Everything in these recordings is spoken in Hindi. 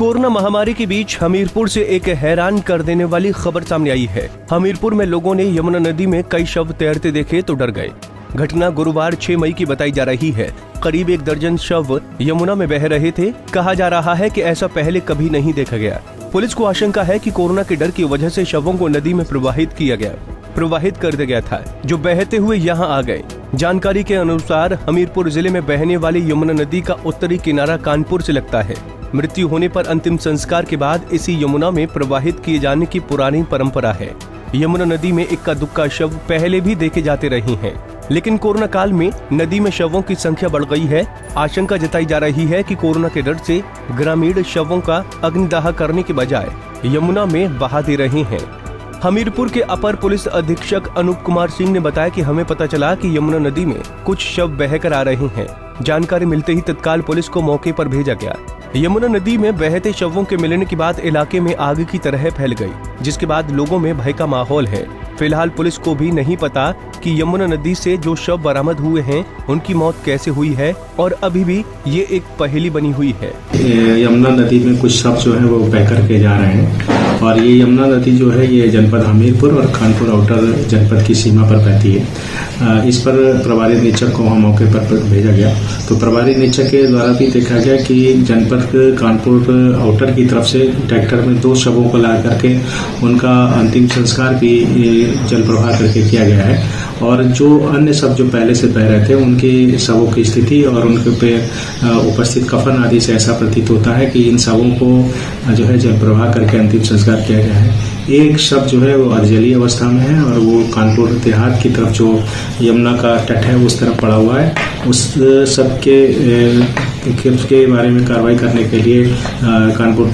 कोरोना महामारी के बीच हमीरपुर से एक हैरान कर देने वाली खबर सामने आई है। हमीरपुर में लोगों ने यमुना नदी में कई शव तैरते देखे तो डर गए। घटना गुरुवार 6 मई की बताई जा रही है। करीब 1 दर्जन शव यमुना में बह रहे थे। कहा जा रहा है कि ऐसा पहले कभी नहीं देखा गया। पुलिस को आशंका है कि कोरोना के डर की वजह से शवों को नदी में प्रवाहित कर दिया गया था, जो बहते हुए यहाँ आ गए। जानकारी के अनुसार हमीरपुर जिले में बहने वाली यमुना नदी का उत्तरी किनारा कानपुर से लगता है। मृत्यु होने पर अंतिम संस्कार के बाद इसी यमुना में प्रवाहित किए जाने की पुरानी परंपरा है। यमुना नदी में इक्का दुक्का शव पहले भी देखे जाते रहे हैं, लेकिन कोरोना काल में नदी में शवों की संख्या बढ़ गई है। आशंका जताई जा रही है कि कोरोना के डर से ग्रामीण शवों का अग्निदाह करने के बजाय यमुना में बहा दे रहे हैं। हमीरपुर के अपर पुलिस अधीक्षक अनूप कुमार सिंह ने बताया कि हमें पता चला कि यमुना नदी में कुछ शव बहकर आ रहे हैं। जानकारी मिलते ही तत्काल पुलिस को मौके पर भेजा गया। यमुना नदी में बहते शवों के मिलने के बाद इलाके में आग की तरह फैल गई, जिसके बाद लोगों में भय का माहौल है। फिलहाल पुलिस को भी नहीं पता कि यमुना नदी से जो शव बरामद हुए हैं उनकी मौत कैसे हुई है, और अभी भी ये एक पहेली बनी हुई है। यमुना नदी में कुछ शव जो है वो बह करके जा रहे हैं, और ये यमुना नदी जो है ये जनपद हमीरपुर और कानपुर आउटर जनपद की सीमा पर बहती है। इस पर प्रभारी निरीक्षक को वहाँ मौके पर भेजा गया, तो प्रभारी निरीक्षक के द्वारा भी देखा गया कि जनपद कानपुर आउटर की तरफ से ट्रैक्टर में 2 शवों को ला करके उनका अंतिम संस्कार भी जल प्रवाह करके किया गया है। और जो अन्य शव जो पहले से बह रहे थे उनके शवों की स्थिति और उनके पे उपस्थित कफन आदि से ऐसा प्रतीत होता है कि इन शवों को जो है जल प्रवाह करके अंतिम संस्कार किया गया है। एक शव जो है वो अर्जली अवस्था में है और वो कानपुर देहात की तरफ जो यमुना का तट है उस तरफ पड़ा हुआ है। उस सब के बारे में कार्रवाई करने के लिए कानपुर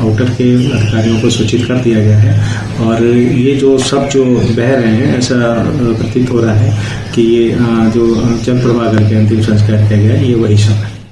आउटर के अधिकारियों को सूचित कर दिया गया है। और ये जो शव जो बह रहे हैं ऐसा प्रतीत हो रहा है कि ये जो जल प्रवाह करके अंतिम संस्कार किया गया है ये वही शव है।